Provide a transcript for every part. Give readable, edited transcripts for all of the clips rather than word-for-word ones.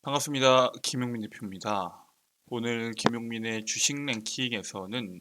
반갑습니다. 김용민 대표입니다. 오늘 김용민의 주식 랭킹에서는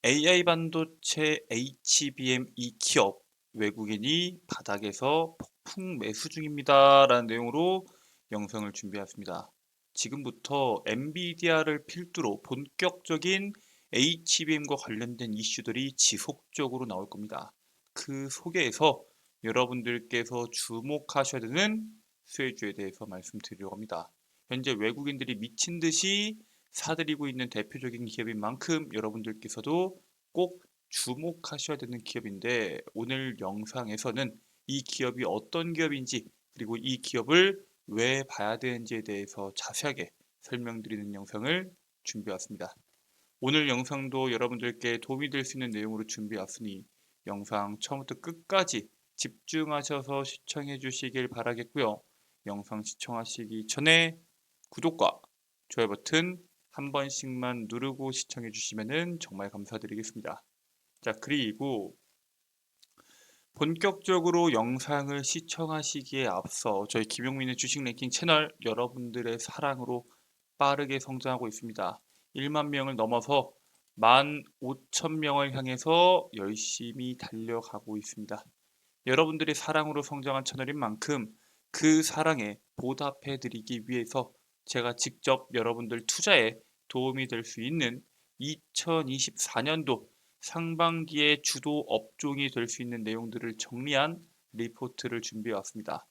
AI 반도체 HBM 2기업 외국인이 바닥에서 폭풍 매수 중입니다. 라는 내용으로 영상을 준비했습니다. 지금부터 엔비디아를 필두로 본격적인 HBM과 관련된 이슈들이 지속적으로 나올 겁니다. 그 속에서 여러분들께서 주목하셔야 되는 수혜주에 대해서 말씀드리려고 합니다. 현재 외국인들이 미친 듯이 사들이고 있는 대표적인 기업인 만큼 여러분들께서도 꼭 주목하셔야 되는 기업인데, 오늘 영상에서는 이 기업이 어떤 기업인지, 그리고 이 기업을 왜 봐야 되는지에 대해서 자세하게 설명드리는 영상을 준비해왔습니다. 오늘 영상도 여러분들께 도움이 될 수 있는 내용으로 준비해왔으니 영상 처음부터 끝까지 집중하셔서 시청해 주시길 바라겠고요. 영상 시청하시기 전에 구독과 좋아요 버튼 한 번씩만 누르고 시청해 주시면 정말 감사드리겠습니다. 자, 그리고 본격적으로 영상을 시청하시기에 앞서 저희 김용민의 주식 랭킹 채널 여러분들의 사랑으로 빠르게 성장하고 있습니다. 1만 명을 넘어서 15,000명을 향해서 열심히 달려가고 있습니다. 여러분들의 사랑으로 성장한 채널인 만큼 그 사랑에 보답해 드리기 위해서 제가 직접 여러분들 투자에 도움이 될 수 있는 2024년도 상반기의 주도 업종이 될 수 있는 내용들을 정리한 리포트를 준비해 왔습니다.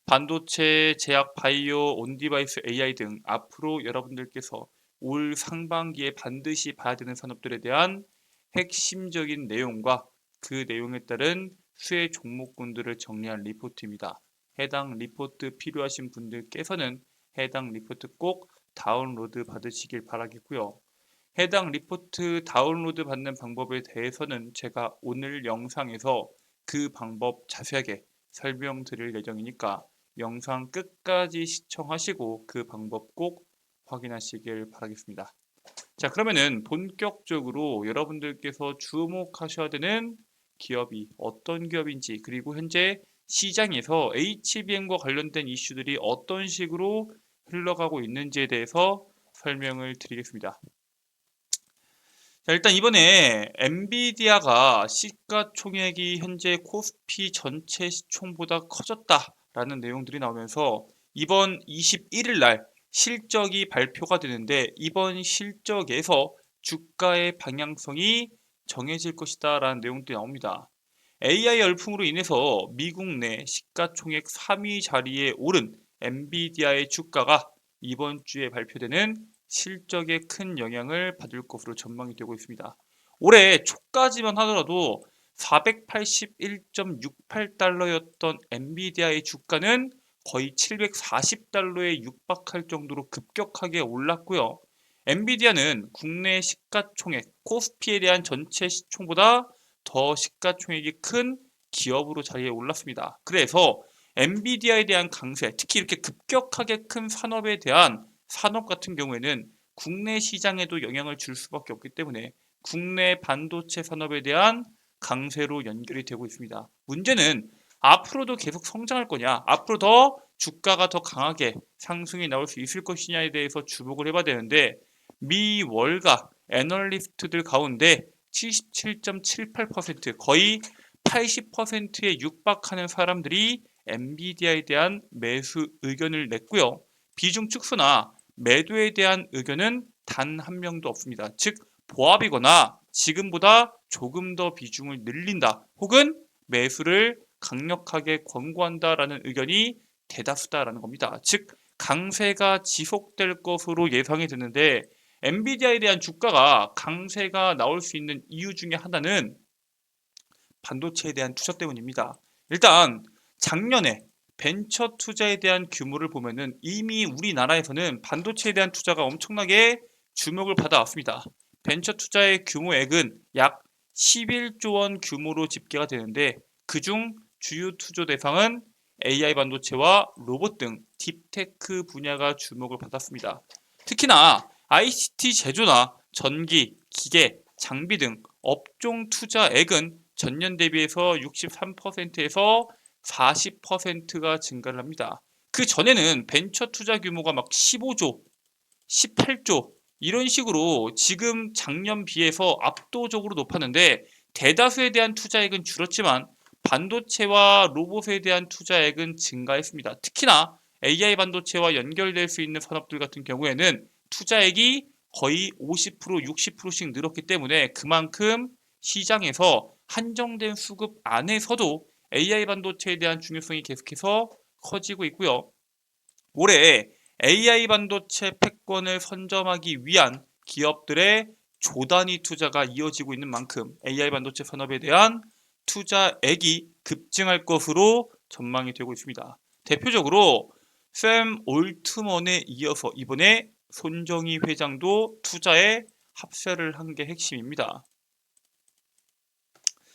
반도체, 제약, 바이오, 온디바이스, AI 등 앞으로 여러분들께서 올 상반기에 반드시 봐야 되는 산업들에 대한 핵심적인 내용과 그 내용에 따른 수혜 종목군들을 정리한 리포트입니다. 해당 리포트 필요하신 분들께서는 해당 리포트 꼭 다운로드 받으시길 바라겠고요. 해당 리포트 다운로드 받는 방법에 대해서는 제가 오늘 영상에서 그 방법 자세하게 설명드릴 예정이니까 영상 끝까지 시청하시고 그 방법 꼭 확인하시길 바라겠습니다. 자, 그러면은 본격적으로 여러분들께서 주목하셔야 되는 기업이 어떤 기업인지, 그리고 현재 시장에서 HBM과 관련된 이슈들이 어떤 식으로 흘러가고 있는지에 대해서 설명을 드리겠습니다. 자, 일단 이번에 엔비디아가 시가총액이 현재 코스피 전체 시총보다 커졌다라는 내용들이 나오면서 이번 21일 날 실적이 발표가 되는데, 이번 실적에서 주가의 방향성이 정해질 것이다 라는 내용들이 나옵니다. AI 열풍으로 인해서 미국 내 시가총액 3위 자리에 오른 엔비디아의 주가가 이번 주에 발표되는 실적에 큰 영향을 받을 것으로 전망이 되고 있습니다. 올해 초까지만 하더라도 481.68달러였던 엔비디아의 주가는 거의 740달러에 육박할 정도로 급격하게 올랐고요. 엔비디아는 국내 시가총액 코스피에 대한 전체 시총보다 더 시가총액이 큰 기업으로 자리에 올랐습니다. 그래서 엔비디아에 대한 강세, 특히 이렇게 급격하게 큰 산업에 대한 산업 같은 경우에는 국내 시장에도 영향을 줄 수밖에 없기 때문에 국내 반도체 산업에 대한 강세로 연결이 되고 있습니다. 문제는 앞으로도 계속 성장할 거냐, 앞으로 더 주가가 더 강하게 상승이 나올 수 있을 것이냐에 대해서 주목을 해봐야 되는데, 미 월가 애널리스트들 가운데 77.78%, 거의 80%에 육박하는 사람들이 엔비디아에 대한 매수 의견을 냈고요. 비중 축소나 매도에 대한 의견은 단 한 명도 없습니다. 즉, 보합이거나 지금보다 조금 더 비중을 늘린다, 혹은 매수를 강력하게 권고한다라는 의견이 대다수다라는 겁니다. 즉, 강세가 지속될 것으로 예상이 되는데, 엔비디아에 대한 주가가 강세가 나올 수 있는 이유 중에 하나는 반도체에 대한 투자 때문입니다. 일단 작년에 벤처 투자에 대한 규모를 보면은 이미 우리나라에서는 반도체에 대한 투자가 엄청나게 주목을 받아왔습니다. 벤처 투자의 규모액은 약 11조 원 규모로 집계가 되는데, 그중 주요 투자 대상은 AI 반도체와 로봇 등 딥테크 분야가 주목을 받았습니다. 특히나 ICT 제조나 전기, 기계, 장비 등 업종 투자액은 전년 대비해서 63%에서 40%가 증가를 합니다. 그 전에는 벤처 투자 규모가 막 15조, 18조 이런 식으로 지금 작년 비해서 압도적으로 높았는데 대다수에 대한 투자액은 줄었지만 반도체와 로봇에 대한 투자액은 증가했습니다. 특히나 AI 반도체와 연결될 수 있는 산업들 같은 경우에는 투자액이 거의 50%, 60%씩 늘었기 때문에 그만큼 시장에서 한정된 수급 안에서도 AI 반도체에 대한 중요성이 계속해서 커지고 있고요. 올해 AI 반도체 패권을 선점하기 위한 기업들의 조단위 투자가 이어지고 있는 만큼 AI 반도체 산업에 대한 투자액이 급증할 것으로 전망이 되고 있습니다. 대표적으로 샘 올트먼에 이어서 이번에 손정희 회장도 투자에 합세를 한 게 핵심입니다.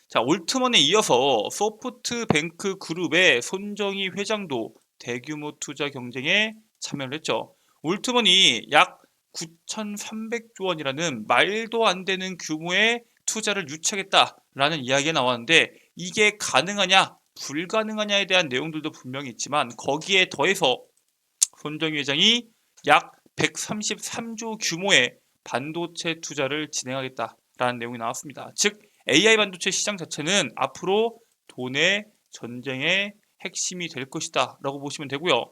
자, 올트먼에 이어서 소프트뱅크 그룹의 손정희 회장도 대규모 투자 경쟁에 참여를 했죠. 올트먼이 약 9,300조 원이라는 말도 안 되는 규모의 투자를 유치하겠다라는 이야기가 나왔는데 이게 가능하냐 불가능하냐에 대한 내용들도 분명히 있지만 거기에 더해서 손정희 회장이 약 133조 규모의 반도체 투자를 진행하겠다라는 내용이 나왔습니다. 즉 AI 반도체 시장 자체는 앞으로 돈의 전쟁의 핵심이 될 것이다 라고 보시면 되고요.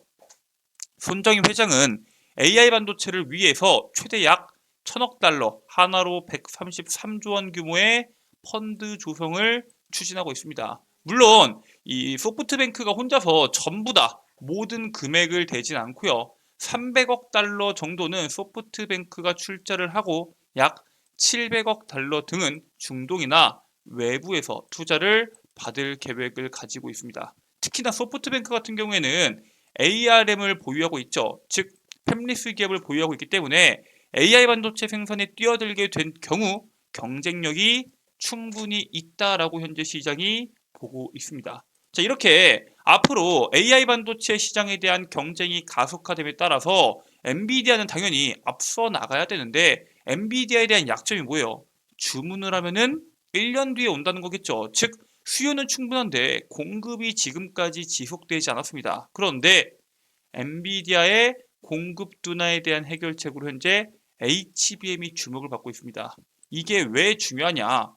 손정희 회장은 AI 반도체를 위해서 최대 약 1,000억 달러, 하나로 133조 원 규모의 펀드 조성을 추진하고 있습니다. 물론 이 소프트뱅크가 혼자서 전부 다 모든 금액을 대진 않고요. 300억 달러 정도는 소프트뱅크가 출자를 하고 약 700억 달러 등은 중동이나 외부에서 투자를 받을 계획을 가지고 있습니다. 특히나 소프트뱅크 같은 경우에는 ARM을 보유하고 있죠. 즉 팹리스 기업을 보유하고 있기 때문에 AI 반도체 생산에 뛰어들게 된 경우 경쟁력이 충분히 있다라고 현재 시장이 보고 있습니다. 자, 이렇게 앞으로 AI 반도체 시장에 대한 경쟁이 가속화됨에 따라서 엔비디아는 당연히 앞서 나가야 되는데 엔비디아에 대한 약점이 뭐예요? 주문을 하면은 1년 뒤에 온다는 거겠죠. 즉 수요는 충분한데 공급이 지금까지 지속되지 않았습니다. 그런데 엔비디아의 공급 둔화에 대한 해결책으로 현재 HBM이 주목을 받고 있습니다. 이게 왜 중요하냐?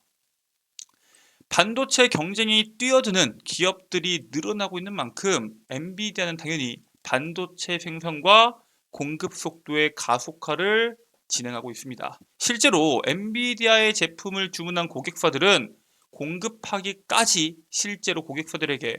반도체 경쟁이 뛰어드는 기업들이 늘어나고 있는 만큼 엔비디아는 당연히 반도체 생산과 공급 속도의 가속화를 진행하고 있습니다. 실제로 엔비디아의 제품을 주문한 고객사들은 공급하기까지 실제로 고객사들에게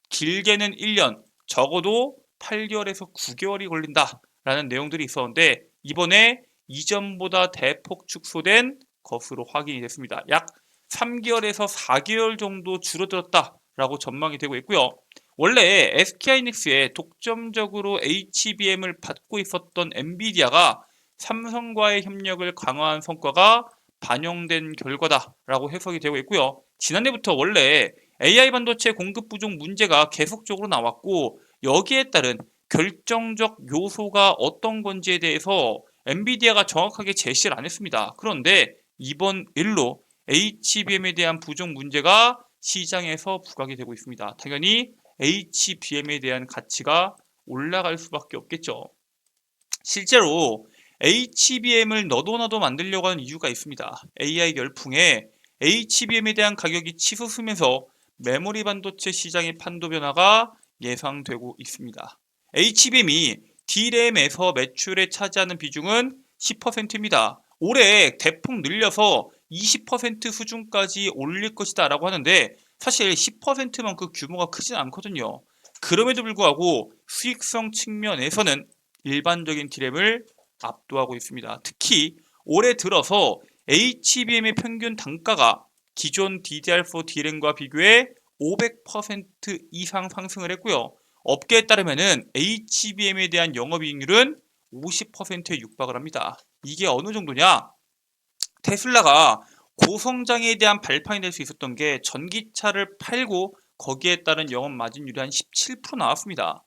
길게는 1년, 적어도 8개월에서 9개월이 걸린다라는 내용들이 있었는데 이번에 이전보다 대폭 축소된 것으로 확인이 됐습니다. 약 3개월에서 4개월 정도 줄어들었다라고 전망이 되고 있고요. 원래 SK하이닉스에 독점적으로 HBM을 받고 있었던 엔비디아가 삼성과의 협력을 강화한 성과가 반영된 결과다라고 해석이 되고 있고요. 지난해부터 원래 AI 반도체 공급 부족 문제가 계속적으로 나왔고 여기에 따른 결정적 요소가 어떤 건지에 대해서 엔비디아가 정확하게 제시를 안 했습니다. 그런데 이번 일로 HBM에 대한 부족 문제가 시장에서 부각이 되고 있습니다. 당연히 HBM에 대한 가치가 올라갈 수밖에 없겠죠. 실제로 HBM을 너도나도 만들려고 하는 이유가 있습니다. AI 열풍에 HBM에 대한 가격이 치솟으면서 메모리 반도체 시장의 판도 변화가 예상되고 있습니다. HBM이 D램에서 매출에 차지하는 비중은 10%입니다. 올해 대폭 늘려서 20% 수준까지 올릴 것이다 라고 하는데 사실 10%만큼 규모가 크진 않거든요. 그럼에도 불구하고 수익성 측면에서는 일반적인 D램을 압도하고 있습니다. 특히 올해 들어서 HBM의 평균 단가가 기존 DDR4 D램과 비교해 500% 이상 상승을 했고요. 업계에 따르면은 HBM에 대한 영업이익률은 50%에 육박을 합니다. 이게 어느 정도냐? 테슬라가 고성장에 대한 발판이 될 수 있었던 게 전기차를 팔고 거기에 따른 영업 마진율이 한 17% 나왔습니다.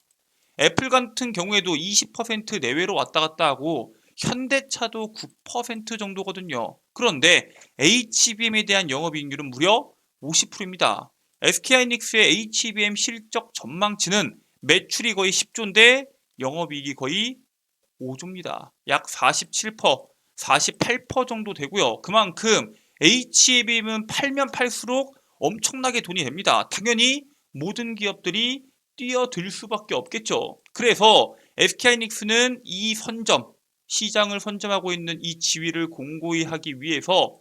애플 같은 경우에도 20% 내외로 왔다 갔다 하고 현대차도 9% 정도거든요. 그런데 HBM에 대한 영업이익률은 무려 50%입니다. SK하이닉스의 HBM 실적 전망치는 매출이 거의 10조인데 영업이익이 거의 5조입니다. 약 47%, 48% 정도 되고요. 그만큼 HBM은 팔면 팔수록 엄청나게 돈이 됩니다. 당연히 모든 기업들이 뛰어들 수밖에 없겠죠. 그래서 SK하이닉스는 이 선점, 시장을 선점하고 있는 이 지위를 공고히 하기 위해서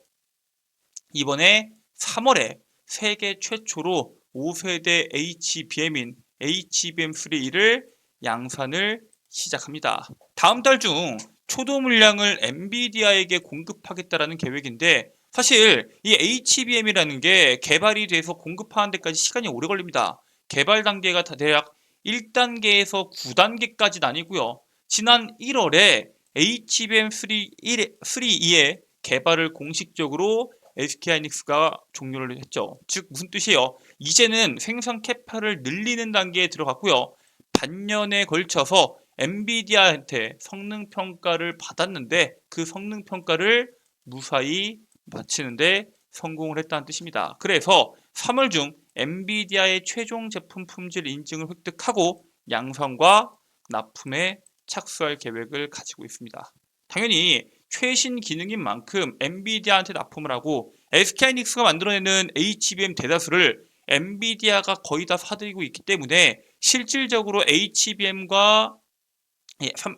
이번에 3월에 세계 최초로 5세대 HBM인 HBM3를 양산을 시작합니다. 다음 달 중 초도 물량을 엔비디아에게 공급하겠다라는 계획인데 사실 이 HBM이라는 게 개발이 돼서 공급하는 데까지 시간이 오래 걸립니다. 개발 단계가 대략 1단계에서 9단계까지 나뉘고요. 지난 1월에 HBM3E의 개발을 공식적으로 SK하이닉스가 종료를 했죠. 즉 무슨 뜻이에요? 이제는 생산 캐파를 늘리는 단계에 들어갔고요. 반년에 걸쳐서 엔비디아한테 성능 평가를 받았는데 그 성능 평가를 무사히 마치는데 성공을 했다는 뜻입니다. 그래서 3월 중 엔비디아의 최종 제품 품질 인증을 획득하고 양산과 납품에 착수할 계획을 가지고 있습니다. 당연히 최신 기능인 만큼 엔비디아한테 납품을 하고 SK하이닉스가 만들어내는 HBM 대다수를 엔비디아가 거의 다 사들이고 있기 때문에 실질적으로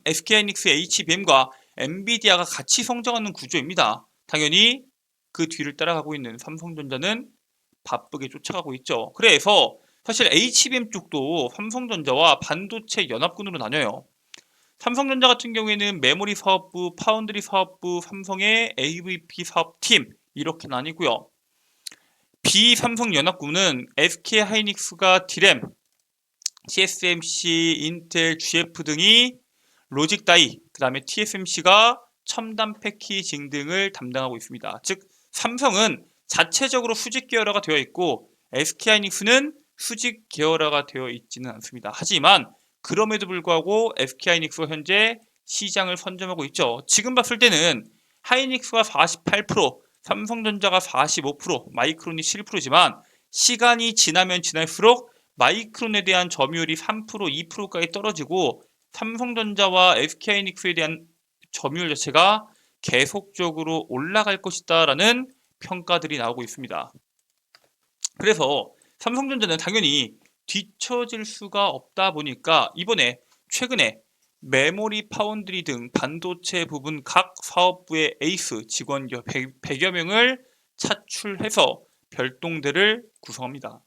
SK하이닉스의 HBM과 엔비디아가 같이 성장하는 구조입니다. 당연히 그 뒤를 따라가고 있는 삼성전자는 바쁘게 쫓아가고 있죠. 그래서 사실 HBM 쪽도 삼성전자와 반도체 연합군으로 나뉘어요. 삼성전자 같은 경우에는 메모리 사업부, 파운드리 사업부, 삼성의 AVP 사업팀 이렇게 나뉘고요. 비삼성연합군은 SK하이닉스가 D램, TSMC, 인텔, GF 등이 로직 다이, 그 다음에 TSMC가 첨단 패키징 등을 담당하고 있습니다. 즉 삼성은 자체적으로 수직 계열화가 되어 있고 SK하이닉스는 수직 계열화가 되어 있지는 않습니다. 하지만 그럼에도 불구하고 SK하이닉스가 현재 시장을 선점하고 있죠. 지금 봤을 때는 하이닉스가 48%, 삼성전자가 45%, 마이크론이 7%지만 시간이 지나면 지날수록 마이크론에 대한 점유율이 3%, 2%까지 떨어지고 삼성전자와 SK하이닉스에 대한 점유율 자체가 계속적으로 올라갈 것이다라는 평가들이 나오고 있습니다. 그래서 삼성전자는 당연히 뒤처질 수가 없다 보니까 이번에 최근에 메모리 파운드리 등 반도체 부분 각 사업부의 에이스 직원 100여 명을 차출해서 별동대를 구성합니다.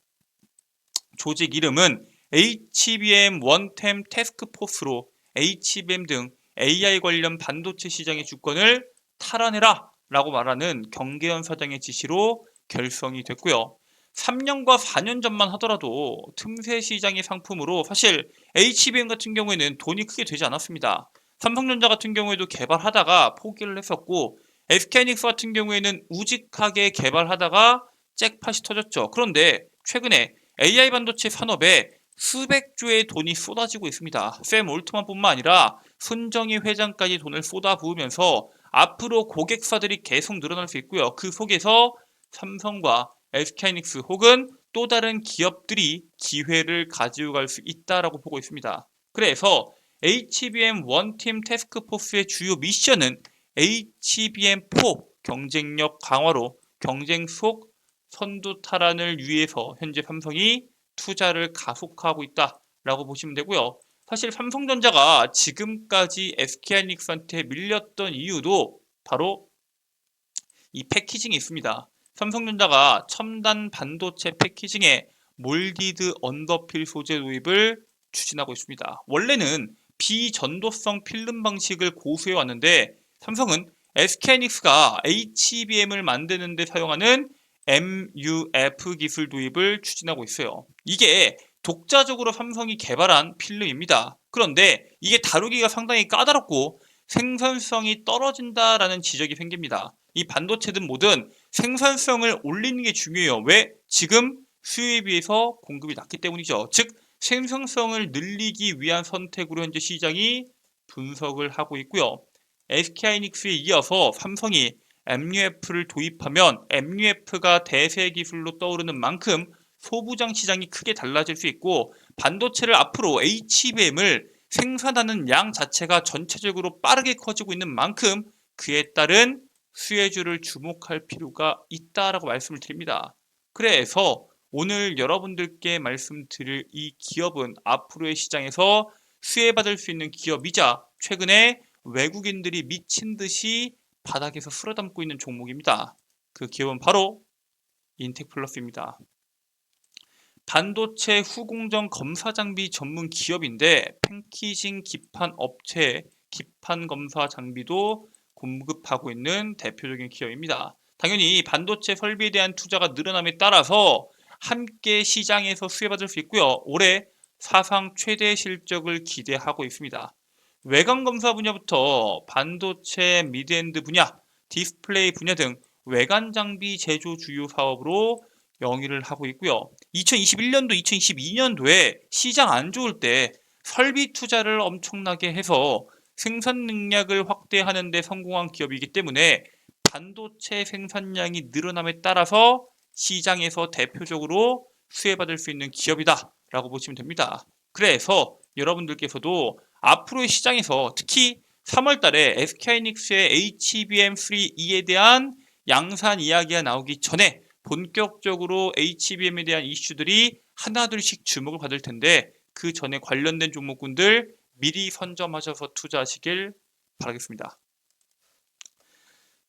조직 이름은 HBM 원템 태스크포스로 HBM 등 AI 관련 반도체 시장의 주권을 탈환해라 라고 말하는 경계현 사장의 지시로 결성이 됐고요. 3년과 4년 전만 하더라도 틈새 시장의 상품으로 사실 HBM 같은 경우에는 돈이 크게 되지 않았습니다. 삼성전자 같은 경우에도 개발하다가 포기를 했었고 SK하이닉스 같은 경우에는 우직하게 개발하다가 잭팟이 터졌죠. 그런데 최근에 AI 반도체 산업에 수백조의 돈이 쏟아지고 있습니다. 샘 올트만뿐만 아니라 손정희 회장까지 돈을 쏟아부으면서 앞으로 고객사들이 계속 늘어날 수 있고요. 그 속에서 삼성과 SK하이닉스 혹은 또 다른 기업들이 기회를 가지고 갈 수 있다라고 보고 있습니다. 그래서 HBM 원팀 태스크포스의 주요 미션은 HBM4 경쟁력 강화로 경쟁 속 선두 탈환을 위해서 현재 삼성이 투자를 가속화하고 있다라고 보시면 되고요. 사실 삼성전자가 지금까지 SK하이닉스한테 밀렸던 이유도 바로 이 패키징이 있습니다. 삼성전자가 첨단 반도체 패키징에 몰디드 언더필 소재 도입을 추진하고 있습니다. 원래는 비전도성 필름 방식을 고수해 왔는데 삼성은 SK하이닉스가 HBM을 만드는 데 사용하는 MUF 기술 도입을 추진하고 있어요. 이게 독자적으로 삼성이 개발한 필름입니다. 그런데 이게 다루기가 상당히 까다롭고 생산성이 떨어진다라는 지적이 생깁니다. 이 반도체든 뭐든 생산성을 올리는 게 중요해요. 왜? 지금 수요에 비해서 공급이 낮기 때문이죠. 즉 생산성을 늘리기 위한 선택으로 현재 시장이 분석을 하고 있고요. SK하이닉스에 이어서 삼성이 MUF를 도입하면 MUF가 대세 기술로 떠오르는 만큼 소부장 시장이 크게 달라질 수 있고 반도체를 앞으로 HBM을 생산하는 양 자체가 전체적으로 빠르게 커지고 있는 만큼 그에 따른 수혜주를 주목할 필요가 있다라고 말씀을 드립니다. 그래서 오늘 여러분들께 말씀드릴 이 기업은 앞으로의 시장에서 수혜받을 수 있는 기업이자 최근에 외국인들이 미친 듯이 바닥에서 쓸어담고 있는 종목입니다. 그 기업은 바로 인텍플러스입니다. 반도체 후공정 검사 장비 전문 기업인데 패키징 기판 업체 기판 검사 장비도 공급하고 있는 대표적인 기업입니다. 당연히 반도체 설비에 대한 투자가 늘어남에 따라서 함께 시장에서 수혜받을 수 있고요. 올해 사상 최대 실적을 기대하고 있습니다. 외관 검사 분야부터 반도체 미드엔드 분야, 디스플레이 분야 등 외관 장비 제조 주요 사업으로 영위를 하고 있고요. 2021년도, 2022년도에 시장 안 좋을 때 설비 투자를 엄청나게 해서 생산 능력을 확대하는 데 성공한 기업이기 때문에 반도체 생산량이 늘어남에 따라서 시장에서 대표적으로 수혜받을 수 있는 기업이다 라고 보시면 됩니다. 그래서 여러분들께서도 앞으로의 시장에서 특히 3월 달에 SK하이닉스의 HBM3E에 대한 양산 이야기가 나오기 전에 본격적으로 HBM에 대한 이슈들이 하나둘씩 주목을 받을 텐데 그 전에 관련된 종목군들 미리 선점하셔서 투자하시길 바라겠습니다.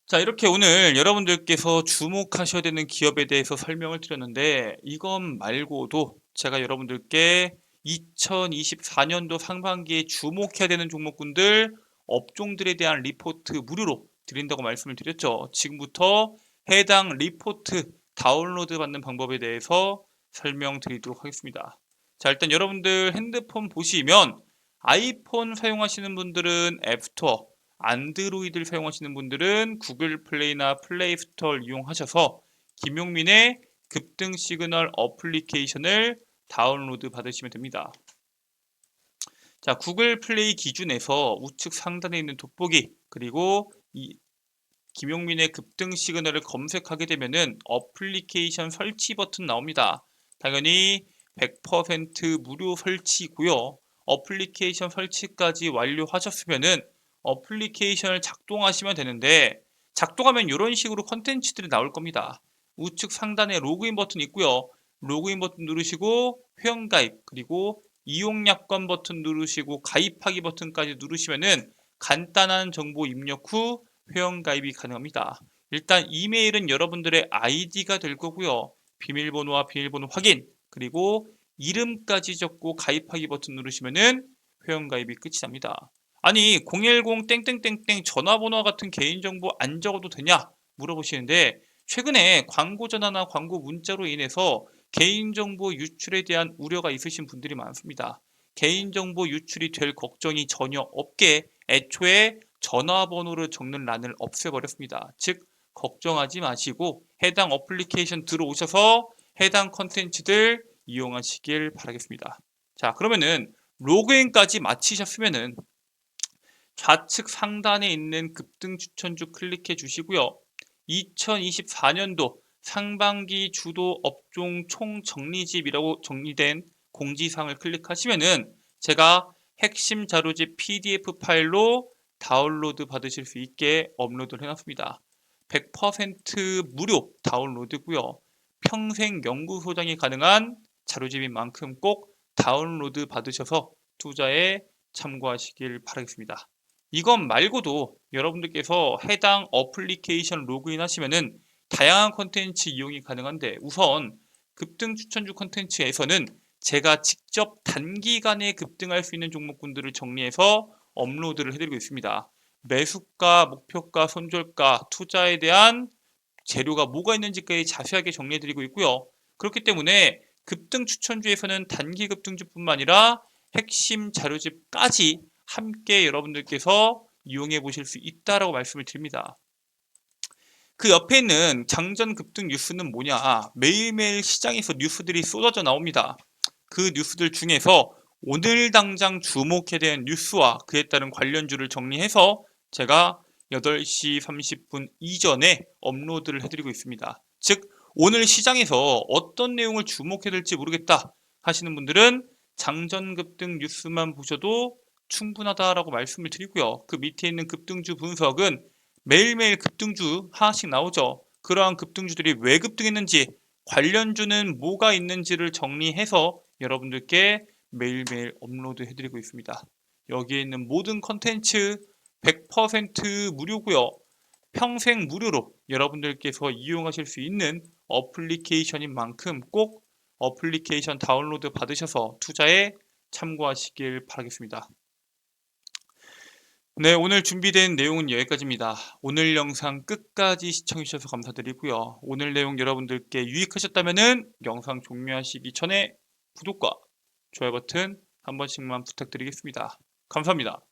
자, 이렇게 오늘 여러분들께서 주목하셔야 되는 기업에 대해서 설명을 드렸는데 이것 말고도 제가 여러분들께 2024년도 상반기에 주목해야 되는 종목군들 업종들에 대한 리포트 무료로 드린다고 말씀을 드렸죠. 지금부터 해당 리포트 다운로드 받는 방법에 대해서 설명드리도록 하겠습니다. 자, 일단 여러분들 핸드폰 보시면 아이폰 사용하시는 분들은 앱스토어, 안드로이드를 사용하시는 분들은 구글 플레이나 플레이 스토어를 이용하셔서 김용민의 급등 시그널 어플리케이션을 다운로드 받으시면 됩니다. 자, 구글 플레이 기준에서 우측 상단에 있는 돋보기 그리고 이 김용민의 급등 시그널을 검색하게 되면은 어플리케이션 설치 버튼 나옵니다. 당연히 100% 무료 설치고요. 어플리케이션 설치까지 완료하셨으면은 어플리케이션을 작동하시면 되는데 작동하면 이런 식으로 컨텐츠들이 나올 겁니다. 우측 상단에 로그인 버튼 있고요. 로그인 버튼 누르시고 회원가입 그리고 이용약관 버튼 누르시고 가입하기 버튼까지 누르시면은 간단한 정보 입력 후 회원가입이 가능합니다. 일단 이메일은 여러분들의 아이디가 될 거고요. 비밀번호와 비밀번호 확인 그리고 이름까지 적고 가입하기 버튼 누르시면은 회원가입이 끝이 납니다. 아니 010 땡땡땡땡 전화번호 같은 개인정보 안 적어도 되냐 물어보시는데 최근에 광고 전화나 광고 문자로 인해서 개인정보 유출에 대한 우려가 있으신 분들이 많습니다. 개인정보 유출이 될 걱정이 전혀 없게 애초에 전화번호를 적는 란을 없애버렸습니다. 즉 걱정하지 마시고 해당 어플리케이션 들어오셔서 해당 컨텐츠들 이용하시길 바라겠습니다. 자, 그러면은 로그인까지 마치셨으면은 좌측 상단에 있는 급등 추천주 클릭해 주시고요. 2024년도 상반기 주도 업종 총정리집이라고 정리된 공지사항을 클릭하시면은 제가 핵심 자료집 PDF 파일로 다운로드 받으실 수 있게 업로드를 해놨습니다. 100% 무료 다운로드고요. 평생 연구 소장이 가능한 자료집인 만큼 꼭 다운로드 받으셔서 투자에 참고하시길 바라겠습니다. 이것 말고도 여러분들께서 해당 어플리케이션 로그인 하시면은 다양한 컨텐츠 이용이 가능한데 우선 급등 추천주 컨텐츠에서는 제가 직접 단기간에 급등할 수 있는 종목군들을 정리해서 업로드를 해드리고 있습니다. 매수가, 목표가, 손절가, 투자에 대한 재료가 뭐가 있는지까지 자세하게 정리해드리고 있고요. 그렇기 때문에 급등 추천주에서는 단기 급등주뿐만 아니라 핵심 자료집까지 함께 여러분들께서 이용해 보실 수 있다라고 말씀을 드립니다. 그 옆에 있는 장전 급등 뉴스는 뭐냐? 매일매일 시장에서 뉴스들이 쏟아져 나옵니다. 그 뉴스들 중에서 오늘 당장 주목해야 되는 뉴스와 그에 따른 관련주를 정리해서 제가 8시 30분 이전에 업로드를 해드리고 있습니다. 즉 오늘 시장에서 어떤 내용을 주목해야 될지 모르겠다 하시는 분들은 장전 급등 뉴스만 보셔도 충분하다라고 말씀을 드리고요. 그 밑에 있는 급등주 분석은 매일매일 급등주 하나씩 나오죠. 그러한 급등주들이 왜 급등했는지, 관련주는 뭐가 있는지를 정리해서 여러분들께 매일매일 업로드 해드리고 있습니다. 여기에 있는 모든 컨텐츠 100% 무료고요. 평생 무료로 여러분들께서 이용하실 수 있는 어플리케이션인 만큼 꼭 어플리케이션 다운로드 받으셔서 투자에 참고하시길 바라겠습니다. 네, 오늘 준비된 내용은 여기까지입니다. 오늘 영상 끝까지 시청해주셔서 감사드리고요. 오늘 내용 여러분들께 유익하셨다면 영상 종료하시기 전에 구독과 좋아요 버튼 한 번씩만 부탁드리겠습니다. 감사합니다.